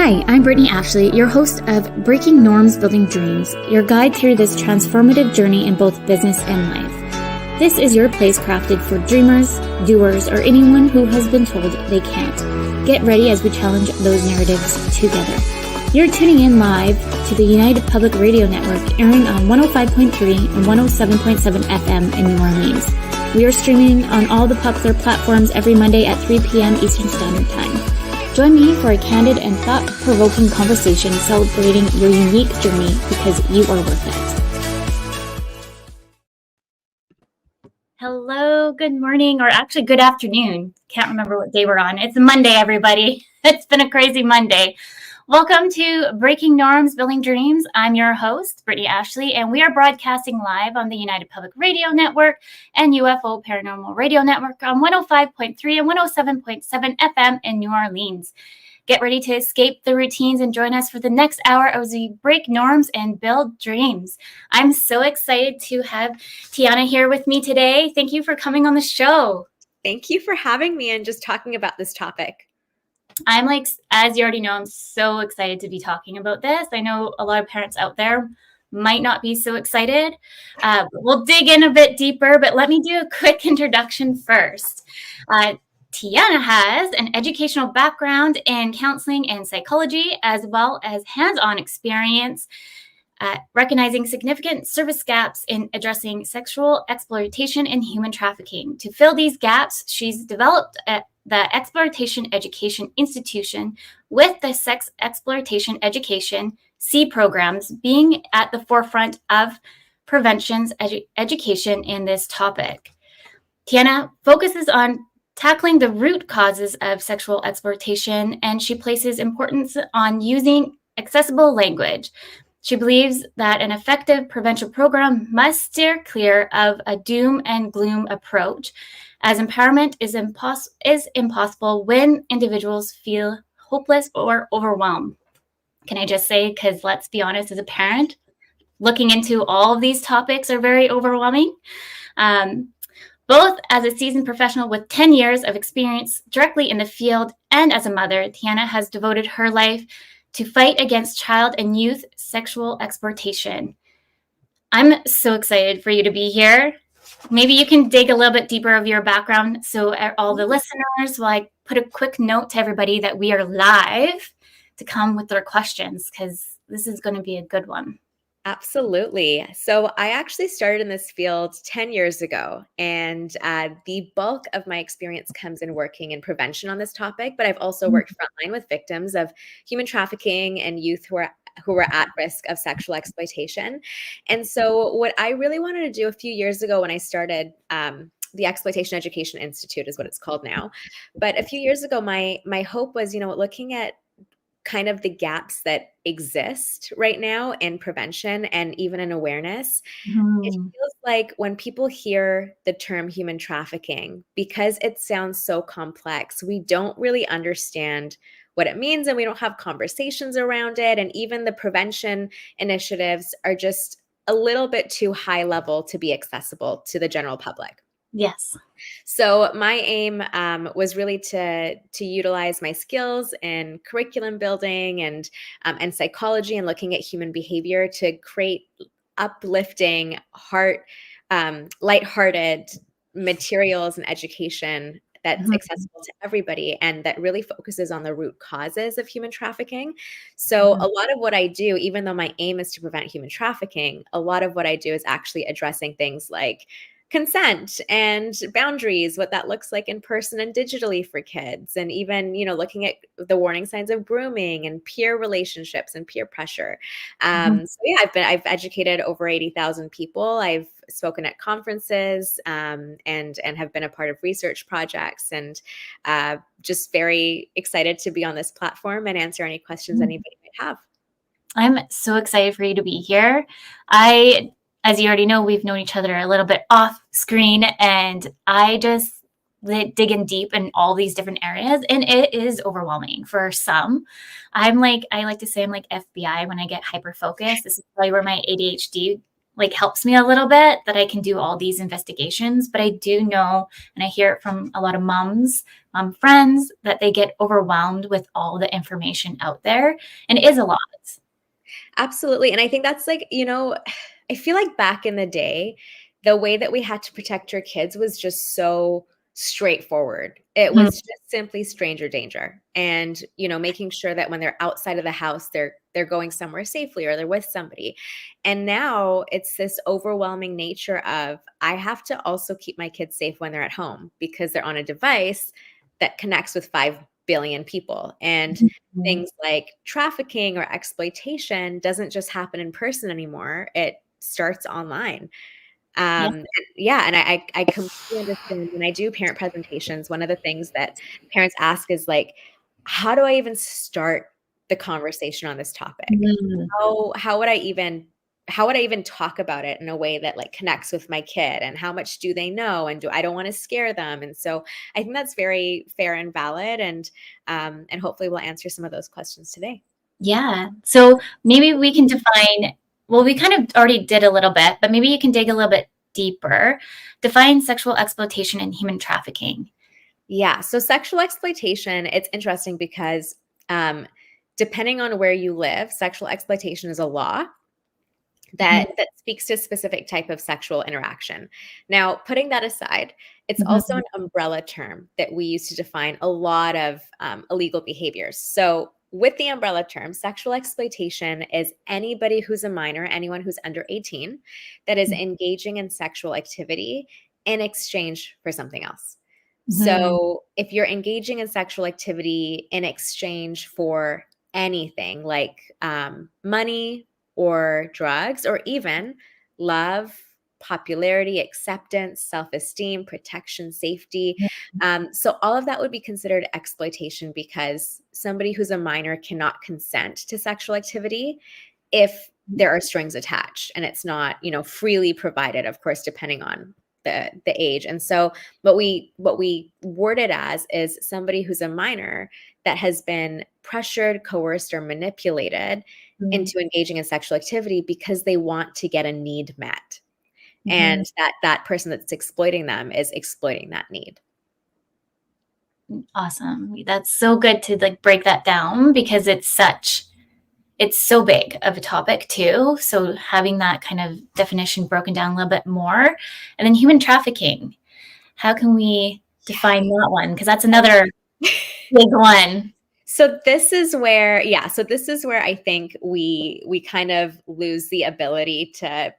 Hi, I'm Brittney Ashley, your host of Breaking Norms, Building Dreams, your guide through this transformative journey in both business and life. This is your place crafted for dreamers, doers, or anyone who has been told they can't. Get ready as we challenge those narratives together. You're tuning in live to the United Public Radio Network, airing on 105.3 and 107.7 FM in New Orleans. We are streaming on all the popular platforms every Monday at 3 p.m. Eastern Standard Time. Join me for a candid and thought-provoking conversation celebrating your unique journey because you are worth it. Hello, good morning, or actually good afternoon. Can't remember what day we're on. It's a Monday, everybody. It's been a crazy Monday. Welcome to Breaking Norms, Building Dreams. I'm your host, Brittney Ashley, and we are broadcasting live on the United Public Radio Network and UFO Paranormal Radio Network on 105.3 and 107.7 FM in New Orleans. Get ready to escape the routines and join us for the next hour as we break norms and build dreams. I'm so excited to have Tiana here with me today. Thank you for coming on the show. Thank you for having me and just talking about this topic. I'm like, as you already know, I'm so excited to be talking about this. I know a lot of parents out there might not be so excited. We'll dig in a bit deeper, but let me do a quick introduction first. Tiana has an educational background in counseling and psychology, as well as hands-on experience recognizing significant service gaps in addressing sexual exploitation and human trafficking. To fill these gaps, she's developed the Exploitation Education Institute with the Sex Exploitation Education C programs being at the forefront of prevention education in this topic. Tiana focuses on tackling the root causes of sexual exploitation, and she places importance on using accessible language. She believes that an effective prevention program must steer clear of a doom and gloom approach, as empowerment is impossible when individuals feel hopeless or overwhelmed. Can I just say, because let's be honest, as a parent, looking into all of these topics are very overwhelming. Both as a seasoned professional with 10 years of experience directly in the field and as a mother, Tiana has devoted her life to fight against child and youth sexual exploitation. I'm so excited for you to be here. Maybe you can dig a little bit deeper of your background so all the listeners will put a quick note to everybody that we are live to come with their questions, because this is going to be a good one. Absolutely. So I actually started in this field 10 years ago, and the bulk of my experience comes in working in prevention on this topic, but I've also worked frontline with victims of human trafficking and youth who were at risk of sexual exploitation. And so what I really wanted to do a few years ago when I started the Exploitation Education Institute is what it's called now. But a few years ago, my hope was, looking at kind of the gaps that exist right now in prevention and even in awareness. It feels like when people hear the term human trafficking, because it sounds so complex, we don't really understand what it means, and we don't have conversations around it. And even the prevention initiatives are just a little bit too high level to be accessible to the general public. Yes. So my aim was really to utilize my skills in curriculum building and psychology and looking at human behavior to create uplifting, lighthearted materials and education that's accessible to everybody and that really focuses on the root causes of human trafficking. So a lot of what I do, even though my aim is to prevent human trafficking, a lot of what I do is actually addressing things like consent and boundaries, what that looks like in person and digitally for kids, and even, looking at the warning signs of grooming and peer relationships and peer pressure. So yeah, I've educated over 80,000 people. I've spoken at conferences and have been a part of research projects, and just very excited to be on this platform and answer any questions anybody might have. I'm so excited for you to be here. As you already know, we've known each other a little bit off screen, and I just dig in deep in all these different areas, and it is overwhelming for some. I like to say I'm like FBI when I get hyper focused. This is probably where my ADHD like helps me a little bit that I can do all these investigations. But I do know, and I hear it from a lot of moms, friends, that they get overwhelmed with all the information out there, and it is a lot. Absolutely, and I think that's like, I feel like back in the day, the way that we had to protect your kids was just so straightforward. It Mhm. was just simply stranger danger, and, making sure that when they're outside of the house, they're going somewhere safely or they're with somebody. And now it's this overwhelming nature of, I have to also keep my kids safe when they're at home because they're on a device that connects with 5 billion people. And Mhm. things like trafficking or exploitation doesn't just happen in person anymore. It starts online. Yeah. And yeah, and I completely understand when I do parent presentations, one of the things that parents ask is like, how do I even start the conversation on this topic? Mm. How would I even talk about it in a way that like connects with my kid, and how much do they know, and I don't want to scare them. And so I think that's very fair and valid, and hopefully we'll answer some of those questions today. Yeah. So maybe we can define, well, we kind of already did a little bit, but maybe you can dig a little bit deeper. Define sexual exploitation and human trafficking. Yeah, so sexual exploitation, it's interesting because um, depending on where you live, sexual exploitation is a law Mhm. that speaks to a specific type of sexual interaction. Now, putting that aside, it's also Mhm. an umbrella term that we use to define a lot of illegal behaviors. So, with the umbrella term, sexual exploitation is anybody who's a minor, anyone who's under 18, that is engaging in sexual activity in exchange for something else. Mhm. So, if you're engaging in sexual activity in exchange for anything like money or drugs, or even love, popularity, acceptance, self esteem, protection, safety. So, all of that would be considered exploitation because somebody who's a minor cannot consent to sexual activity if there are strings attached and it's not, freely provided, of course, depending on the age. And so what we word it as is somebody who's a minor that has been pressured, coerced, or manipulated Mhm. into engaging in sexual activity because they want to get a need met. And Mhm. that person that's exploiting them is exploiting that need. Awesome. That's so good to like break that down because it's so big of a topic too. So having that kind of definition broken down a little bit more. And then human trafficking. How can we define that one? Because that's another Yeah. big one. So this is where I think we kind of lose the ability to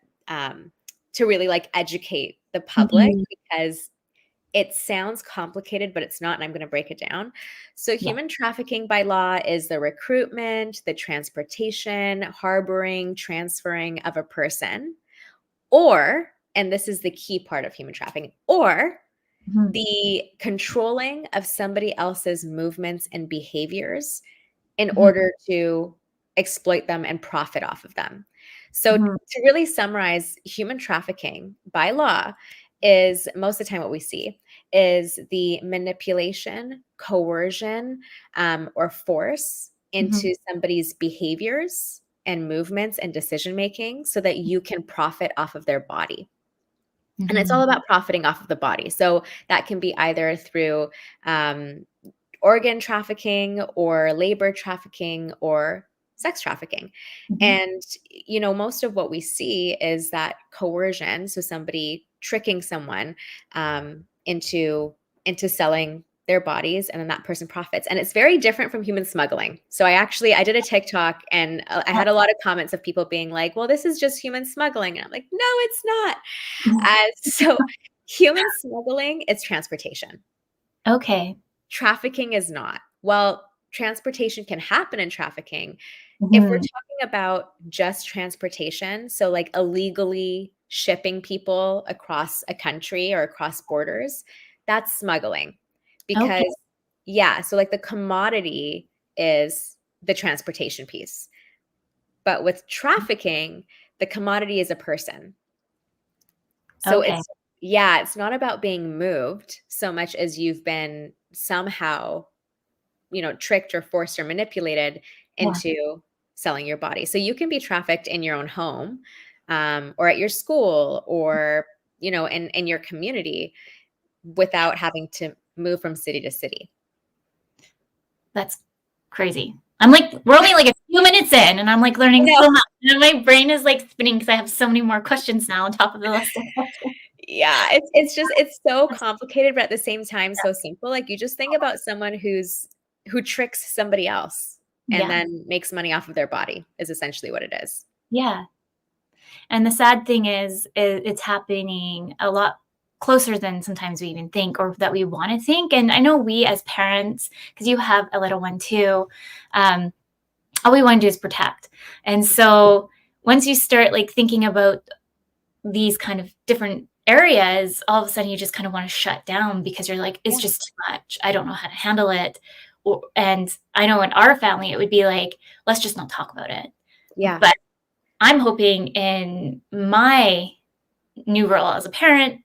really like educate the public, Mhm. because it sounds complicated, but it's not, and I'm going to break it down. So Yeah. human trafficking by law is the recruitment, the transportation, harboring, transferring of a person, or, and this is the key part of human trafficking, or Mhm. the controlling of somebody else's movements and behaviors in Mhm. order to exploit them and profit off of them. So, Mhm. to really summarize, human trafficking by law is most of the time what we see is the manipulation, coercion, or force Mhm. into somebody's behaviors and movements and decision making so that you can profit off of their body. And it's all Mhm. about profiting off of the body. So that can be either through um, organ trafficking or labor trafficking or sex trafficking. Mhm. And most of what we see is that coercion, so somebody tricking someone into selling their bodies, and then that person profits. And it's very different from human smuggling. So I did a TikTok, and I had a lot of comments of people being like, well, this is just human smuggling. And I'm like, no, it's not. So human smuggling is transportation. Okay. Trafficking is not. Well, transportation can happen in trafficking. If we're Mhm. talking about just transportation, so like illegally shipping people across a country or across borders, that's smuggling. Okay. Because, yeah, so like the commodity is the transportation piece. But with trafficking, the commodity is a person. So Okay. it's not about being moved so much as you've been somehow, tricked or forced or manipulated Yeah. into selling your body. So you can be trafficked in your own home, or at your school, or, in your community, without having to move from city to city. That's crazy. I'm like, we're only like a few minutes in, and I'm like learning so much. And my brain is like spinning because I have so many more questions now on top of the list of questions. Yeah, it's so complicated, but at the same time so simple. Like, you just think about someone who tricks somebody else and Yeah. then makes money off of their body, is essentially what it is. Yeah. And the sad thing is it's happening a lot closer than sometimes we even think or that we want to think. And I know we as parents, because you have a little one too, all we want to do is protect. And so once you start like thinking about these kind of different areas, all of a sudden you just kind of want to shut down because you're like, it's just too much. I don't know how to handle it. And I know in our family, it would be like, let's just not talk about it. Yeah. But I'm hoping in my new role as a parent,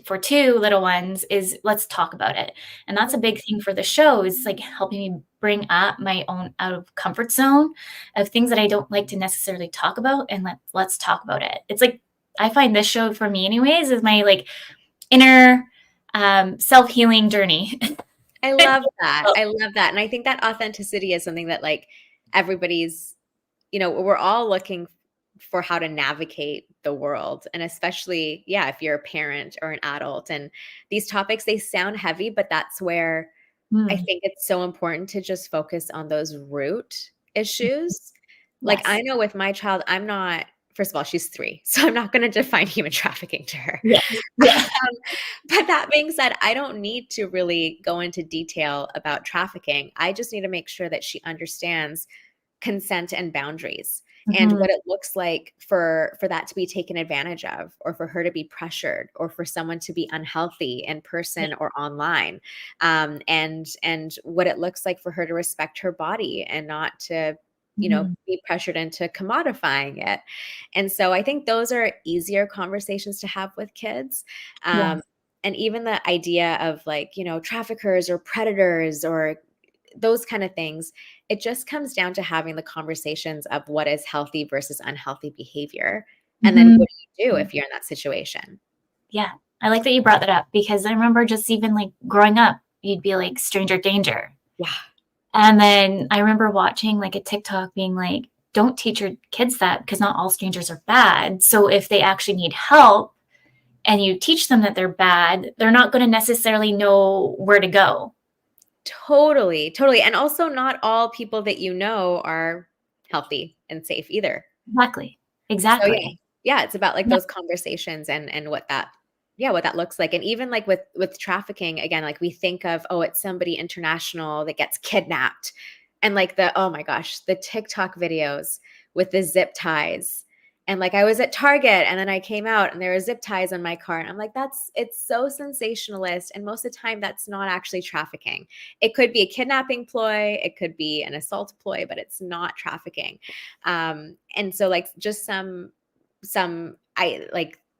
for two little ones, is let's talk about it. And that's a big thing for the show, is like helping me bring up my own out of comfort zone of things that I don't like to necessarily talk about, and let's talk about it. It's like, I find this show for me anyways is my like inner self-healing journey. I love that. I love that. And I think that authenticity is something that, like, everybody's, we're all looking for how to navigate the world. And especially, yeah, if you're a parent or an adult, and these topics, they sound heavy, but that's where I think it's so important to just focus on those root issues. Like, Yes. I know with my child, first of all, she's 3, so I'm not going to define human trafficking to her. Yeah. Yeah. But that being said, I don't need to really go into detail about trafficking. I just need to make sure that she understands consent and boundaries, and what it looks like for that to be taken advantage of, or for her to be pressured, or for someone to be unhealthy in person or online, and what it looks like for her to respect her body and not to be pressured into commodifying it. And so I think those are easier conversations to have with kids. Yeah. And even the idea of, like, traffickers or predators or those kind of things, it just comes down to having the conversations of what is healthy versus unhealthy behavior. And then what do you do if you're in that situation? Yeah. I like that you brought that up, because I remember just even like growing up, you'd be like stranger danger. Yeah. And then I remember watching like a TikTok being like, don't teach your kids that, because not all strangers are bad. So if they actually need help and you teach them that they're bad, they're not going to necessarily know where to go. Totally, totally. And also, not all people that are healthy and safe either. Exactly. So Exactly. yeah, it's about like Yeah. those conversations and what that looks like. And even like with trafficking, again, like, we think of, oh, it's somebody international that gets kidnapped, and like oh my gosh, the TikTok videos with the zip ties. And like, I was at Target and then I came out and there were zip ties on my car, and I'm like, it's so sensationalist, and most of the time that's not actually trafficking. It could be a kidnapping ploy, it could be an assault ploy, but it's not trafficking. And so, like, just some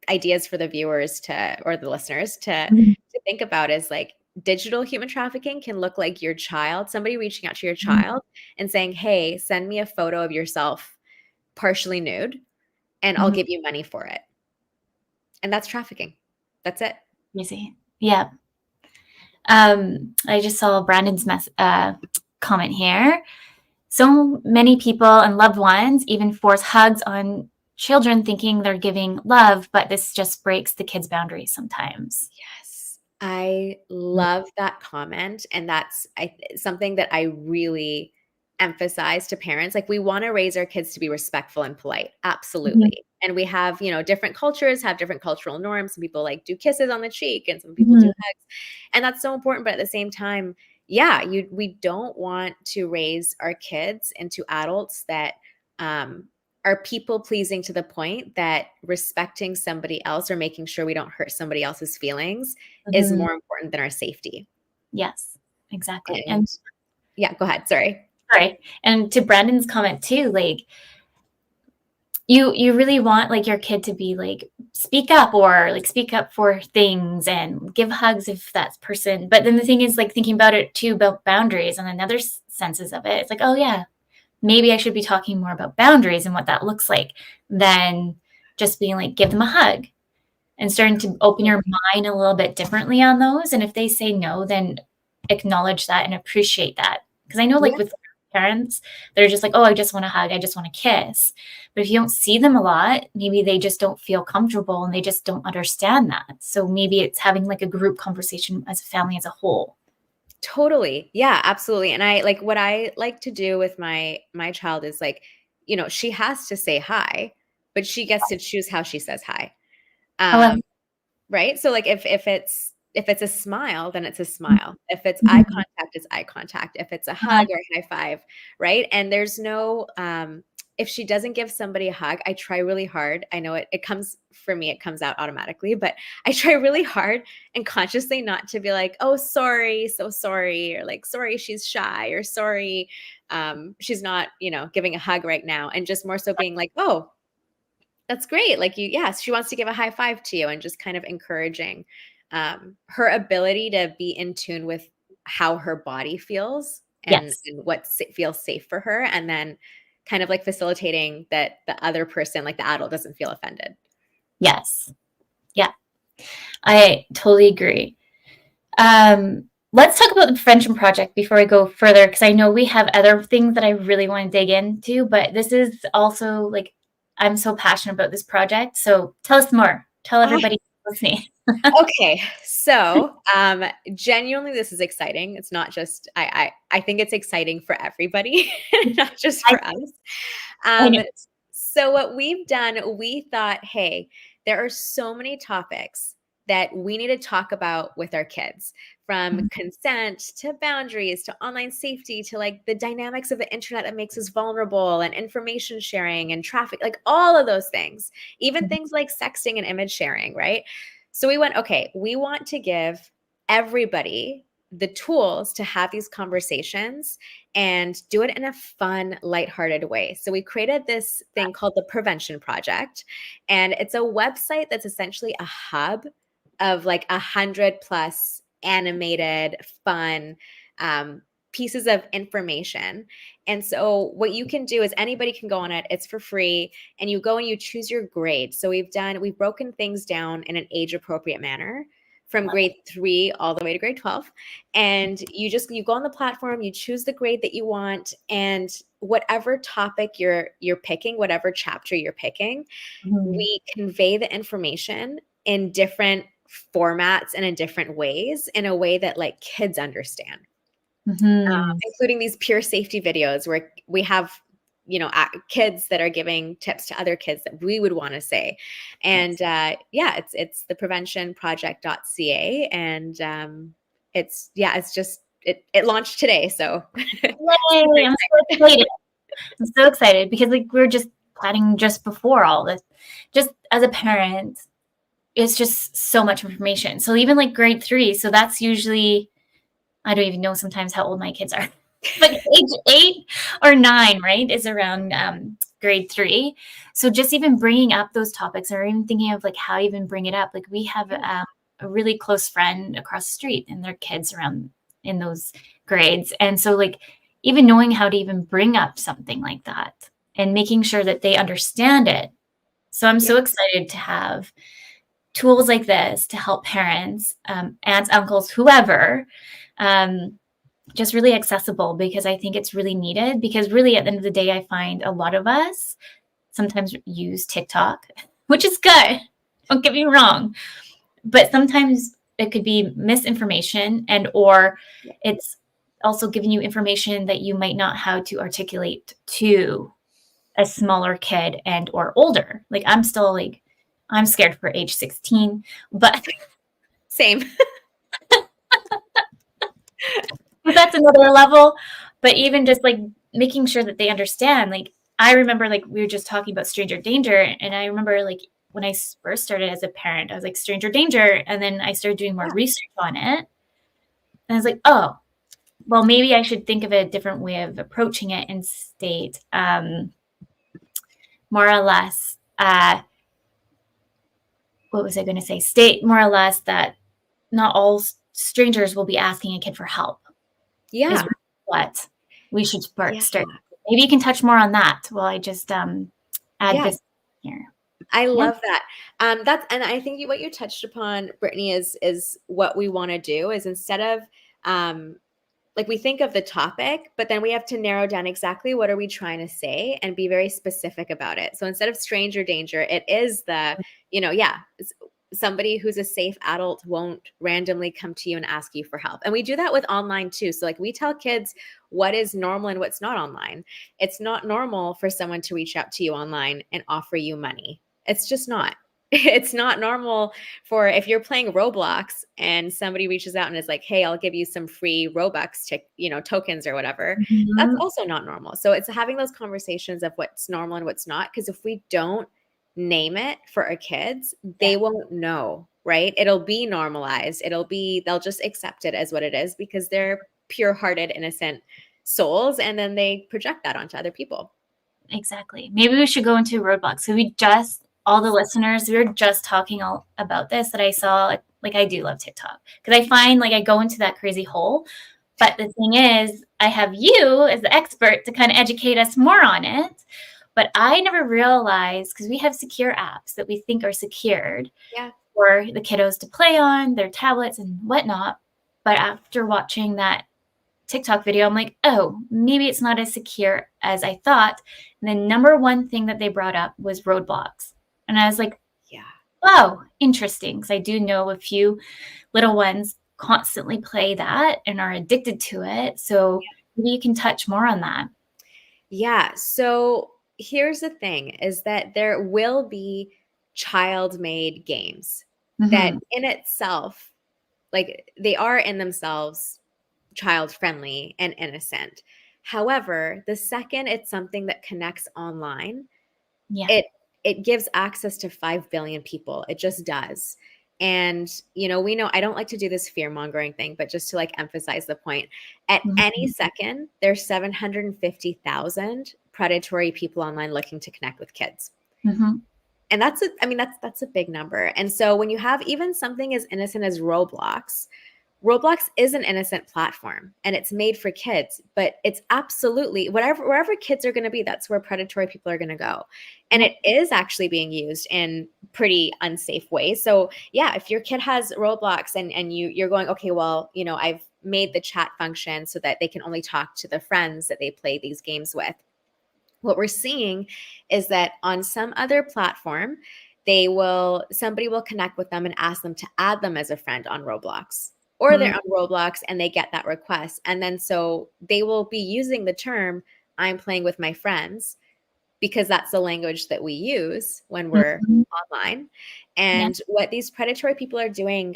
ideas for the viewers or the listeners to think about is, like, digital human trafficking can look like somebody reaching out to your child and saying, hey, send me a photo of yourself partially nude and I'll give you money for it. And that's trafficking. That's it. Crazy. Yeah. I just saw Brandon's comment here. So many people and loved ones even force hugs on children thinking they're giving love, but this just breaks the kids' boundaries sometimes. Yes. I love that comment. And that's something that I really emphasize to parents. Like, we want to raise our kids to be respectful and polite. Absolutely. And we have, different cultures have different cultural norms. Some people like do kisses on the cheek and some people do hugs. And that's so important. But at the same time, yeah, we don't want to raise our kids into adults that are people pleasing to the point that respecting somebody else or making sure we don't hurt somebody else's feelings is more important than our safety. Yes, exactly. And yeah, go ahead. Sorry. And to Brandon's comment too, like, you really want like your kid to be like, speak up for things and give hugs if that person. But then the thing is, like, thinking about it too, about boundaries and another senses of it. It's like, oh yeah, maybe I should be talking more about boundaries and what that looks like than just being like, give them a hug, and starting to open your mind a little bit differently on those. And if they say no, then acknowledge that and appreciate that. Because I know like Yeah. with parents, they're just like, oh, I just want a hug, I just want a kiss. But if you don't see them a lot, maybe they just don't feel comfortable and they just don't understand that. So maybe it's having like a group conversation as a family as a whole. Totally. Yeah, absolutely. And I like what I like to do with my child is like, she has to say hi, but she gets to choose how she says hi. I love. Um, right? So like if it's a smile, then it's a smile. If it's eye Mhm. contact, it's eye contact. If it's a hug or a high five, right? And there's no if she doesn't give somebody a hug, I try really hard. I know it comes for me, it comes out automatically, but I try really hard and consciously not to be like, oh, sorry, so sorry, or like, sorry, she's shy, or sorry, she's not, giving a hug right now. And just more so being like, oh, that's great. Like yes, she wants to give a high five to you, and just kind of encouraging her ability to be in tune with how her body feels and, Yes. and what feels safe for her. And then kind of like facilitating that the other person, like the adult, doesn't feel offended. Yes. Yeah. I totally agree. Let's talk about the prevention project before we go further, because I know we have other things that I really want to dig into, but this is also like, I'm so passionate about this project. So tell us more. Tell everybody listening. Okay, so genuinely, this is exciting. It's not just I think it's exciting for everybody, not just I, for us. I know. So what we've done, we thought, hey, there are so many topics that we need to talk about with our kids, from consent to boundaries to online safety to like the dynamics of the internet that makes us vulnerable, and information sharing and traffic, like all of those things, even things like sexting and image sharing, right? So we went, okay, we want to give everybody the tools to have these conversations and do it in a fun, lighthearted way. So we created this thing called the Prevention Project, and it's a website that's essentially a hub of like 100+ animated, fun pieces of information. And so what you can do is anybody can go on it. It's for free, and you go and you choose your grade. So we've broken things down in an age appropriate manner from grade 3 all the way to grade 12. And you go on the platform, you choose the grade that you want, and whatever topic you're picking, whatever chapter you're picking, Mhm. we convey the information in different formats and in different ways, in a way that like kids understand, Mhm. including these peer safety videos where we have kids that are giving tips to other kids that we would want to say. And Yes. it's the preventionproject.ca, and it's just it launched today, so super Yay! I'm so excited. excited. I'm so excited because like we're just planning just before all this. Just as a parent, it's just so much information. So even like grade 3, so that's usually, I don't even know sometimes how old my kids are, but age 8 or 9, right, is around grade 3. So just even bringing up those topics, or even thinking of like how to even bring it up. Like we have a really close friend across the street, and their kids around in those grades, and so like even knowing how to even bring up something like that and making sure that they understand it. So I'm Yeah. so excited to have tools like this to help parents, aunts, uncles, whoever, um, just really accessible, because I think it's really needed. Because really, at the end of the day, I find a lot of us sometimes use TikTok, which is good. Don't get me wrong, but sometimes it could be misinformation, and or it's also giving you information that you might not how to articulate to a smaller kid and or older. Like I'm still like I'm scared for age 16, but Same. that's another level. But even just like making sure that they understand, like I remember like we were just talking about stranger danger, and I remember like when I first started as a parent, I was like stranger danger, and then I started doing more Yeah. research on it, and I was like, oh, well, maybe I should think of a different way of approaching it and state more or less what was I going to say? State more or less that not all strangers will be asking a kid for help, is Yeah. what we should Yeah. start. maybe you can touch more on that while I just add Yeah, this here. I Yeah. love that. And I think what you touched upon, Brittany, is what we want to do is instead of um, like we think of the topic, but then we have to narrow down exactly what are we trying to say and be very specific about it. So instead of stranger danger, it is the, yeah, somebody who's a safe adult won't randomly come to you and ask you for help. And we do that with online too. So like we tell kids what is normal and what's not online. It's not normal for someone to reach out to you online and offer you money. It's just not. It's not normal for if you're playing Roblox and somebody reaches out and is like, "Hey, I'll give you some free Robux tokens or whatever." That's Mhm. also not normal. So it's having those conversations of what's normal and what's not, because if we don't name it for our kids, Yeah, they won't know, right? It'll be normalized. They'll just accept it as what it is because they're pure-hearted, innocent souls, and then they project that onto other people. exactly. Maybe we should go into roadblocks. So all the listeners, we were just talking all about this that I saw. Like I do love TikTok because I find like I go into that crazy hole. But the thing is, I have you as the expert to kind of educate us more on it. But I never realized because we have secure apps that we think are secured Yeah. for the kiddos to play on their tablets and whatnot. But after watching that TikTok video, I'm like, oh, maybe it's not as secure as I thought. And the number one thing that they brought up was roadblocks. And I was like, Yeah. oh, interesting. Because I do know a few little ones constantly play that and are addicted to it. So maybe you can touch more on that. Yeah. So here's the thing is that there will be child-made games that Mm-hmm. in itself, like they are in themselves child-friendly and innocent. However, the second it's something that connects online, Yeah. it it gives access to 5 billion people. It just does. And, we know I don't like to do this fear-mongering thing, but just to like emphasize the point, at any Mm-hmm. second, there's 750,000 predatory people online looking to connect with kids. Mm-hmm. And that's a big number. And so when you have even something as innocent as Roblox is an innocent platform and it's made for kids, but it's absolutely wherever kids are going to be, that's where predatory people are going to go. And Yeah. it is actually being used in pretty unsafe ways. So yeah, if your kid has Roblox and you're going, okay, well, I've made the chat function so that they can only talk to the friends that they play these games with. What we're seeing is that on some other platform, somebody will connect with them and ask them to add them as a friend on Roblox. Or they're on Roblox and they get that request. And then so they will be using the term, I'm playing with my friends, because that's the language that we use when we're Mm-hmm. online. Yeah. And what these predatory people are doing,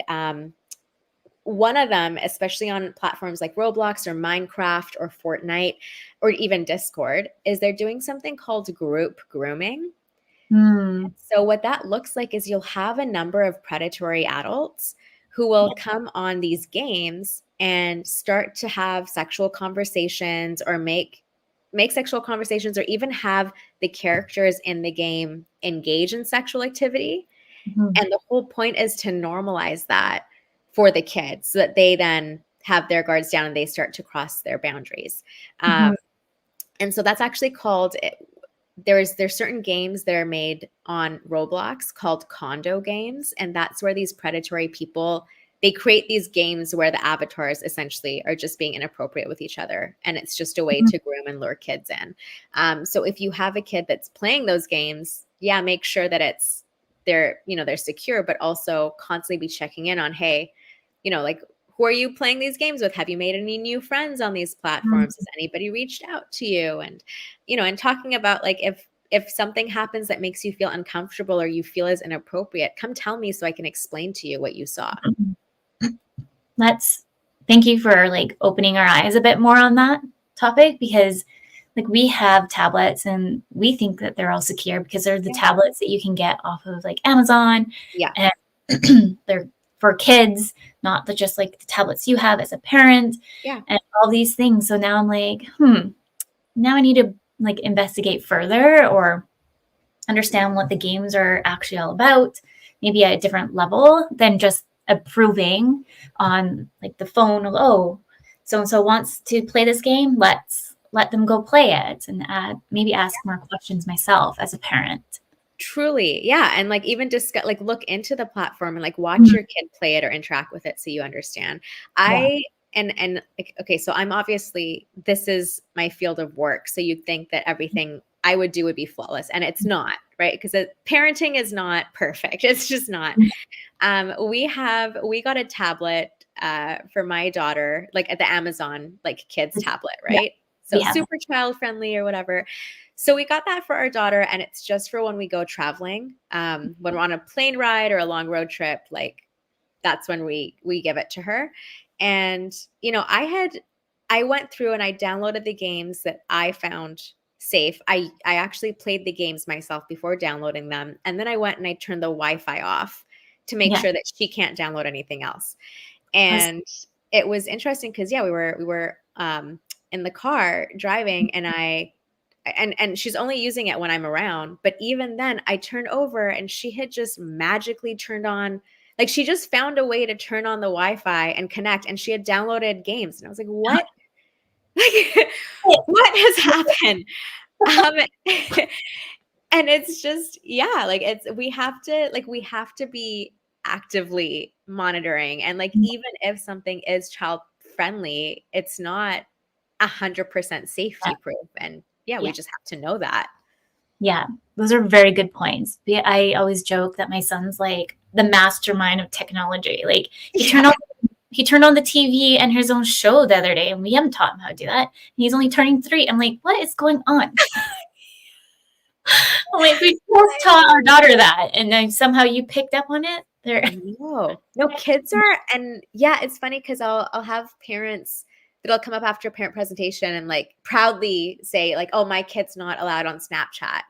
one of them, especially on platforms like Roblox or Minecraft or Fortnite or even Discord, is they're doing something called group grooming. Mm. So, what that looks like is you'll have a number of predatory adults who will Yeah. come on these games and start to have sexual conversations or make sexual conversations or even have the characters in the game engage in sexual activity. Mm-hmm. And the whole point is to normalize that for the kids so that they then have their guards down and they start to cross their boundaries. Mm-hmm. And so that's actually called there's certain games that are made on Roblox called condo games, and that's where these predatory people, they create these games where the avatars essentially are just being inappropriate with each other, and it's just a way Mm-hmm. to groom and lure kids in. So if you have a kid that's playing those games, yeah, make sure that they're secure, but also constantly be checking in on, hey, like, who are you playing these games with? Have you made any new friends on these platforms? Has anybody reached out to you? And and talking about like if something happens that makes you feel uncomfortable or you feel is inappropriate, come tell me so I can explain to you what you saw. Let's Thank you for like opening our eyes a bit more on that topic because like we have tablets and we think that they're all secure because they're the Yeah. tablets that you can get off of like Amazon Yeah. and they're for kids, not just like the tablets you have as a parent Yeah. and all these things. So now I'm like, now I need to like investigate further or understand what the games are actually all about, maybe at a different level than just approving on like the phone of, oh, so and so wants to play this game, let's let them go play it and maybe ask more questions myself as a parent. Truly. Yeah. And like even discuss, like look into the platform and like watch Mhm. your kid play it or interact with it so you understand. Yeah. And like, okay, so I'm obviously, this is my field of work. So you'd think that everything I would do would be flawless, and it's not, right? Because parenting is not perfect. It's just not. We got a tablet for my daughter, like at the Amazon, like kids tablet, Yeah, right? So we have it. super child friendly or whatever. So we got that for our daughter, and it's just for when we go traveling, when we're on a plane ride or a long road trip. Like that's when we give it to her. And I went through and I downloaded the games that I found safe. I actually played the games myself before downloading them, and then I went and I turned the Wi-Fi off to make Yeah. sure that she can't download anything else. That's- And it was interesting because we were in the car driving, and and she's only using it when I'm around. But even then, I turned over and she had just magically turned on, like she just found a way to turn on the Wi-Fi and connect, and she had downloaded games. And I was like, what? Like, what has happened? Um, and it's just, yeah, like we have to be actively monitoring. And like, even if something is child friendly, it's not 100% yeah. safety proof. And yeah, we Yeah. just have to know that. Yeah, those are very good points. I always joke that my son's like the mastermind of technology. Like Yeah. he turned on the TV and his own show the other day, and we haven't taught him how to do that. And he's only turning 3. I'm like, what is going on? I'm like, we both taught our daughter that, and then somehow you picked up on it. There. No, kids are, and yeah, it's funny because I'll have parents that'll come up after a parent presentation and like proudly say like, oh, my kid's not allowed on Snapchat.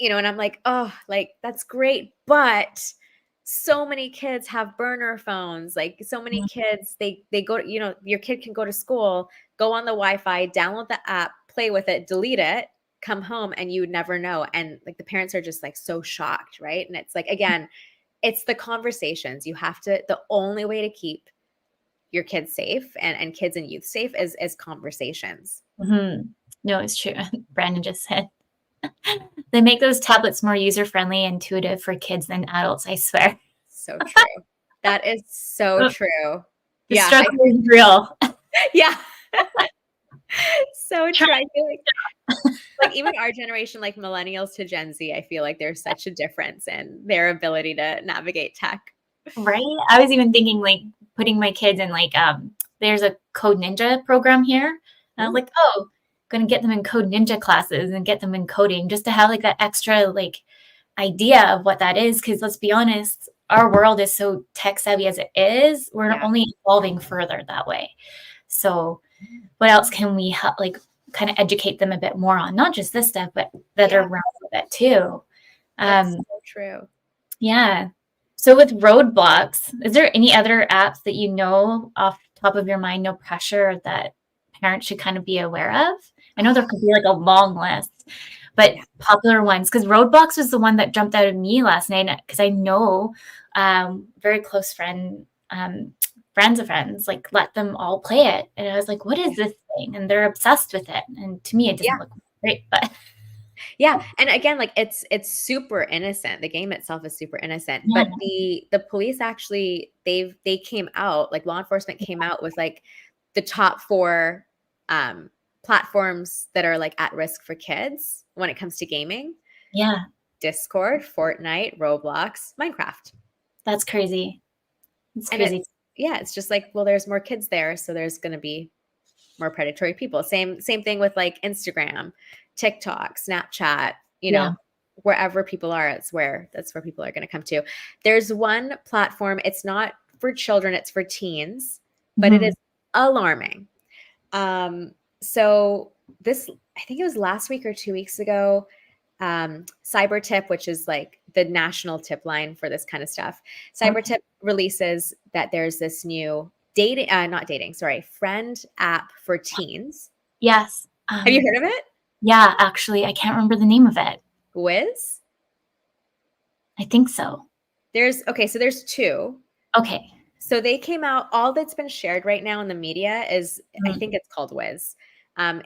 And I'm like, oh, like that's great. But so many kids have burner phones. Like so many kids, they go, your kid can go to school, go on the Wi-Fi, download the app, play with it, delete it, come home, and you would never know. And like the parents are just like so shocked, right? And it's like, again, it's the conversations. You have to, the only way to keep your kids safe and kids and youth safe is conversations. Mm-hmm. No, it's true. Brandon just said they make those tablets more user friendly, intuitive for kids than adults. I swear. So true. That is so true. The Yeah. struggle is real. Yeah. So true. I feel like even our generation, like millennials to Gen Z, I feel like there's such a difference in their ability to navigate tech. Right? I was even thinking like putting my kids in like there's a Code Ninja program here. And I was like, oh, gonna get them in Code Ninja classes and get them in coding just to have like that extra like idea of what that is. Cause let's be honest, our world is so tech savvy as it is. We're Yeah. only evolving further that way. So what else can we like kind of educate them a bit more on? Not just this stuff, but the other realms of it too. That's so true. Yeah. So with roadblocks, is there any other apps that you know off the top of your mind, no pressure, that parents should kind of be aware of? I know there could be like a long list, but popular ones, because Roadblocks was the one that jumped out at me last night because I know very close friends of friends, like let them all play it. And I was like, what is this thing? And they're obsessed with it. And to me, it doesn't look great, but Yeah, and again, like it's super innocent. The game itself is super innocent, yeah, but the police actually they came out, like law enforcement came out with like the top 4 platforms that are like at risk for kids when it comes to gaming. yeah, Discord, Fortnite, Roblox, Minecraft. that's crazy. It's And crazy. it's just like, well, there's more kids there, so there's going to be more predatory people. Same thing with like Instagram, TikTok, Snapchat, Yeah. wherever people are, that's where people are going to come to. There's one platform, it's not for children, it's for teens, but it Mhm. is alarming. So this, I think it was last week or 2 weeks ago, Cyber Tip, which is like the national tip line for this kind of stuff. Cyber Tip releases that there's this new friend app for teens. Yes. Have you heard of it? Yeah, actually, I can't remember the name of it. Wiz? I think so. So there's 2. Okay. So they came out, all that's been shared right now in the media is, I think it's called Wiz.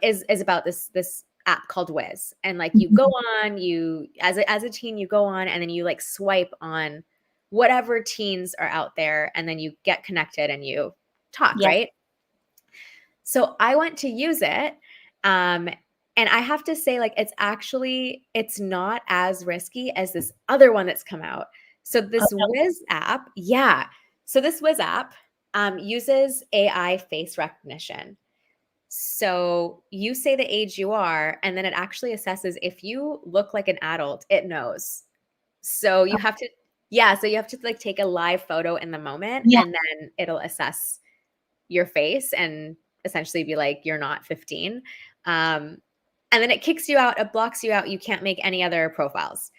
is about this app called Wiz. And like you go Mhm. on, you as a teen, you go on and then you like swipe on whatever teens are out there, and then you get connected and you talk, Yeah. right? So I went to use it. Um, and I have to say, like, it's not as risky as this other one that's come out. So Oh, this no. Wiz app, yeah. So this Wiz app uses AI face recognition. So you say the age you are, and then it actually assesses if you look like an adult, it knows. So you Oh, have to, yeah, so you have to like take a live photo in the moment, yeah. and then it'll assess your face and essentially be like, you're not 15. Um, and then it kicks you out, it blocks you out. You can't make any other profiles.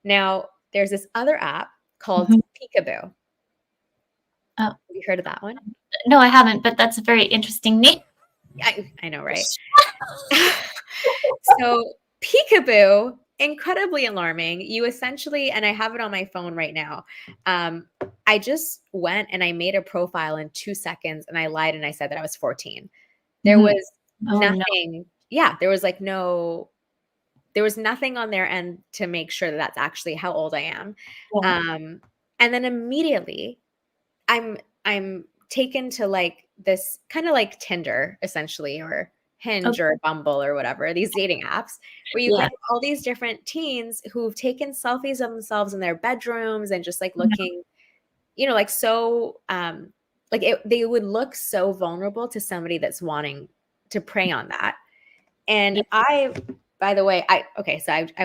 Now, there's this other app called Mhm. Peekaboo. Have Oh, you heard of that one? no, I haven't, but that's a very interesting name. I know, right? So Peekaboo, incredibly alarming. You essentially, and I have it on my phone right now. I just went and I made a profile in 2 seconds, and I lied and I said that I was 14. There Mhm. was Oh, no. nothing. Yeah, there was like there was nothing on their end to make sure that that's actually how old I am. Yeah. Um, and then immediately I'm taken to like this kind of like Tinder essentially, or Hinge Okay. or Bumble or whatever, these dating apps where you Yeah. get all these different teens who've taken selfies of themselves in their bedrooms and just like Oh, no. looking, like so like they would look so vulnerable to somebody that's wanting to prey on that. And Yeah. by the way, I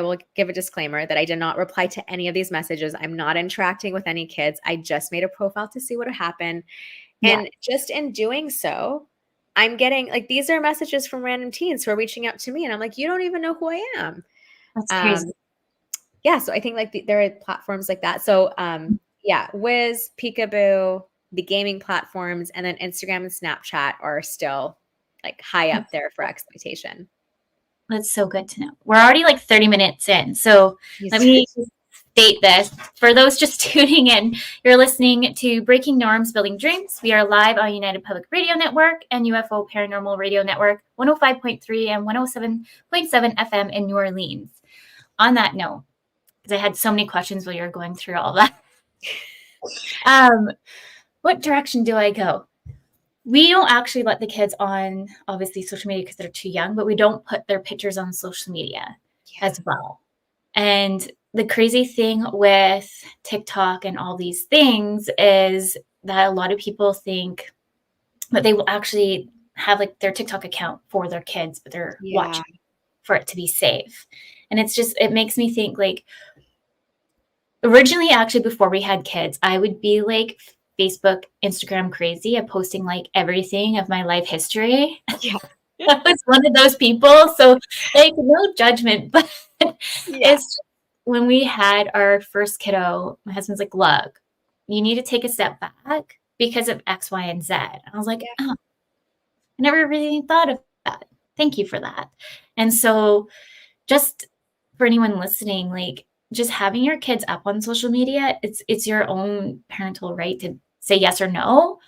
will give a disclaimer that I did not reply to any of these messages. I'm not interacting with any kids. I just made a profile to see what would happen. Yeah. And just in doing so, I'm getting like these are messages from random teens who are reaching out to me. And I'm like, you don't even know who I am. That's crazy. Um, yeah. So I think like there are platforms like that. So yeah, Wiz, Peekaboo, the gaming platforms, and then Instagram and Snapchat are still like high up there for exploitation. That's so good to know. We're already like 30 minutes in. So let Yes. me state this. For those just tuning in, you're listening to Breaking Norms, Building Dreams. We are live on United Public Radio Network and UFO Paranormal Radio Network, 105.3 and 107.7 FM in New Orleans. On that note, because I had so many questions while you were going through all that, um, what direction do I go? We don't actually let the kids on, obviously, social media because they're too young, but we don't put their pictures on social media Yeah. as well. And the crazy thing with TikTok and all these things is that a lot of people think that they will actually have like their TikTok account for their kids, but they're Yeah. watching for it to be safe. And it makes me think like originally, actually, before we had kids, I would be like Facebook, Instagram crazy of posting like everything of my life history. Yeah. I was one of those people. So, like, no judgment, but Yeah. it's just, when we had our first kiddo, my husband's like, look, you need to take a step back because of X, Y, and Z. And I was like, Yeah. oh, I never really thought of that. Thank you for that. And so, just for anyone listening, like just having your kids up on social media, it's your own parental right to say yes or no.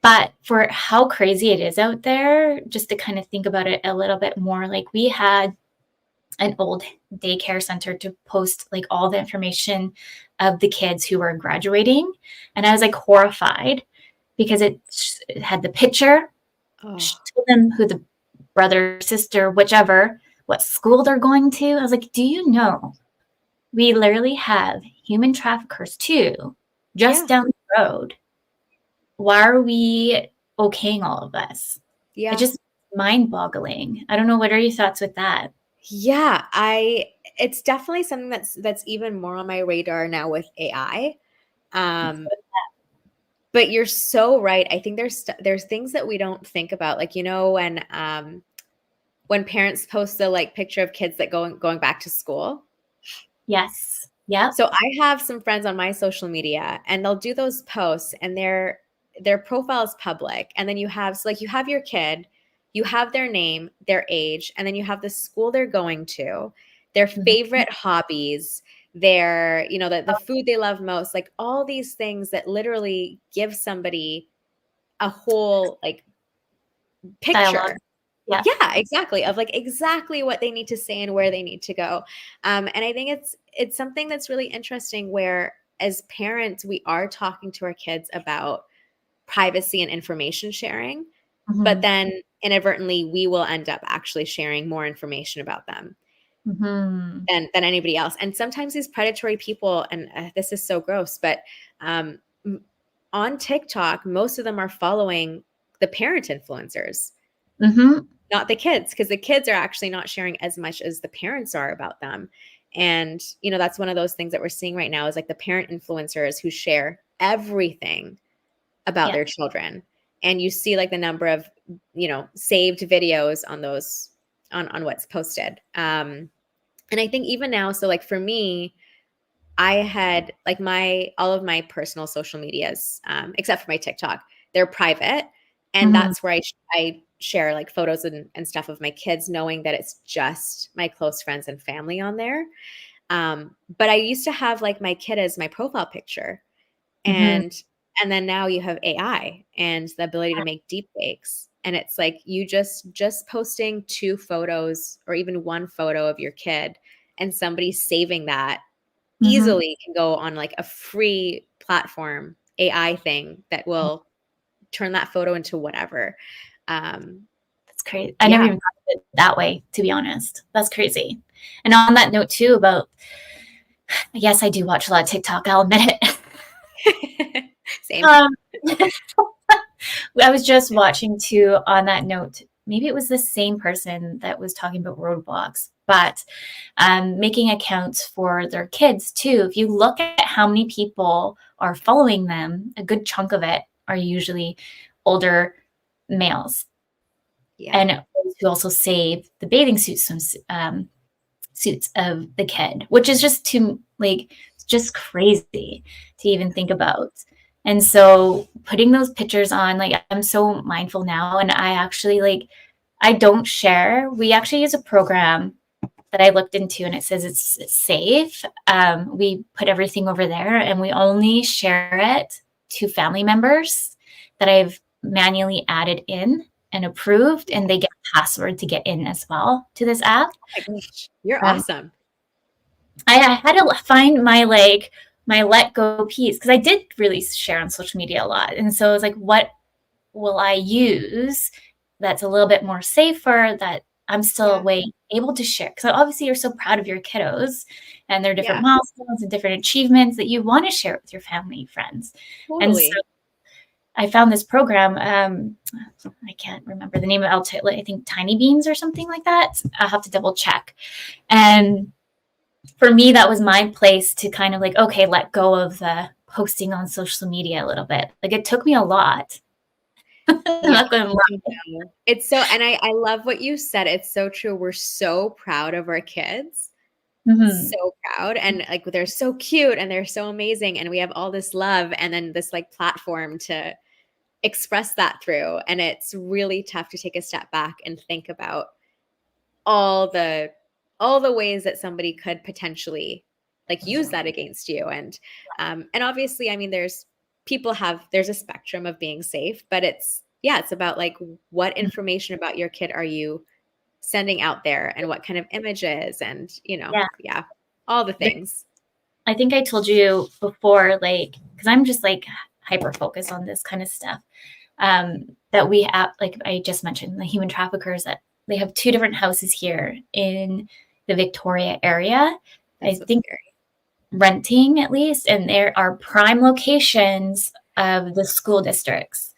But for how crazy it is out there, just to kind of think about it a little bit more, like we had an old daycare center to post like all the information of the kids who were graduating. And I was like horrified because it had the picture, Oh, told them who the brother, sister, whichever, what school they're going to. I was like, do you know we literally have human traffickers too, just yeah. down the road? Why are we okaying all of this? It Yeah. just mind boggling. I don't know. What are your thoughts with that? Yeah. It's definitely something that's even more on my radar now with AI. Um, but you're so right. I think there's things that we don't think about. Like, when parents post the like picture of kids that going back to school. Yes. Yep. So I have some friends on my social media and they'll do those posts and their profile is public. And then you have your kid, you have their name, their age, and then you have the school they're going to, their Mhm. favorite hobbies, their, the food they love most, like all these things that literally give somebody a whole like Dialogue. picture. Yeah. Yeah, exactly. Of like exactly what they need to say and where they need to go. And I think it's something that's really interesting where as parents, we are talking to our kids about privacy and information sharing, but Mhm. then inadvertently we will end up actually sharing more information about them Mhm. than anybody else. And sometimes these predatory people, and this is so gross, but um, on TikTok, most of them are following the parent influencers, Mhm. not the kids, because the kids are actually not sharing as much as the parents are about them. And, that's one of those things that we're seeing right now is like the parent influencers who share everything about Yeah. their children. And you see like the number of, saved videos on those on what's posted. And I think even now, so like for me, I had like all of my personal social medias, except for my TikTok, they're private. And Mhm. that's where I share like photos and stuff of my kids, knowing that it's just my close friends and family on there. But I used to have like my kid as my profile picture. Mhm. And then now you have AI and the ability to make deep fakes. And it's like you just posting 2 photos or even 1 photo of your kid and somebody saving that Mhm. easily can go on like a free platform AI thing that will turn that photo into whatever. Um, That's crazy. I never yeah. even thought of it that way, to be honest. That's crazy. And on that note too about yes, I do watch a lot of TikTok, I'll admit it. Same. Um, I was just watching too on that note. Maybe it was the same person that was talking about roadblocks, but making accounts for their kids too. If you look at how many people are following them, a good chunk of it are usually older males, Yeah. and who also save the bathing suits from suits of the kid, which is just too like just crazy to even think about. And so putting those pictures on, like I'm so mindful now, and I actually like I don't share. We actually use a program that I looked into, and it says it's safe. We put everything over there, and we only share it to family members that I've manually added in and approved, and they get a password to get in as well to this app. Oh my gosh. You're Um, awesome. I had to find my like my let go piece because I did really share on social media a lot, and so I was like, what will I use that's a little bit more safer that I'm still Yeah. way able to share? Because obviously you're so proud of your kiddos and their different Yeah. milestones and different achievements that you want to share with your family, friends. And so Totally. I found this program. I can't remember the name of it. I think Tiny Beans or something like that. I'll have to double check. And for me, that was my place to kind of like, okay, let go of the posting on social media a little bit. Like it took me a lot. I'm Yeah. not going to I know. It's so, and I love what you said. It's so true. We're so proud of our kids. lie. So proud. And like they're so cute and they're so amazing. And we have all this love and then this like platform to express that through. And it's really tough to take a step back and think about all the all the ways that somebody could potentially like use that against you. And obviously, I mean, there's a spectrum of being safe, but it's about like what information about your kid are you sending out there and what kind of images and Yeah. yeah, all the things. I think I told you before, like, because I'm just like hyper focused on this kind of stuff. That we have, like I just mentioned, the human traffickers that they have 2 different houses here in the Victoria area. That's I so think scary. renting at least, and there are prime locations of the school districts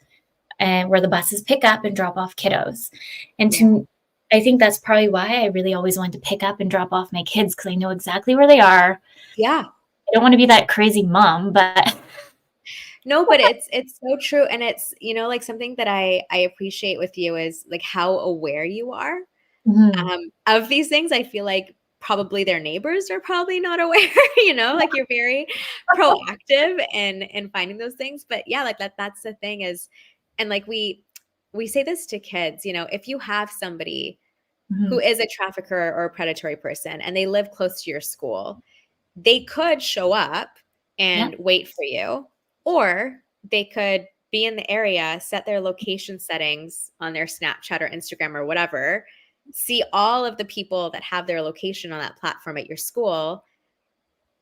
and where the buses pick up and drop off kiddos. And Yeah. I think that's probably why I really always wanted to pick up and drop off my kids because I know exactly where they are. Yeah. I don't want to be that crazy mom, but No, but it's so true. And it's, like something that I appreciate with you is like how aware you are Mhm. of these things. I feel like probably their neighbors are probably not aware, like you're very proactive in finding those things. But yeah, like that's the thing is, and like we say this to kids, if you have somebody who Mhm. is a trafficker or a predatory person and they live close to your school, they could show up Yeah. and wait for you, or they could be in the area, set their location settings on their Snapchat or Instagram or whatever, see all of the people that have their location on that platform at your school,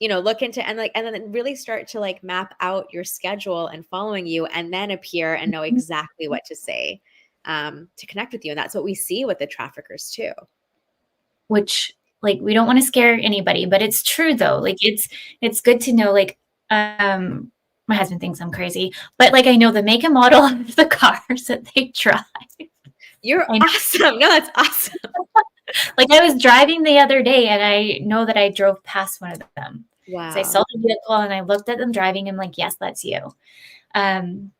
look into and then really start to like map out your schedule and following you, and then appear and know exactly what to say to connect with you. And that's what we see with the traffickers too. Which, like, we don't want to scare anybody, but it's true though. Like, it's good to know, like, my husband thinks I'm crazy, but like, I know the make and model of the cars that they drive. You're awesome. No, that's awesome. Like, I was driving the other day and I know that I drove past one of them. Wow. So I saw the vehicle and I looked at them driving. I'm like, yes, that's you. And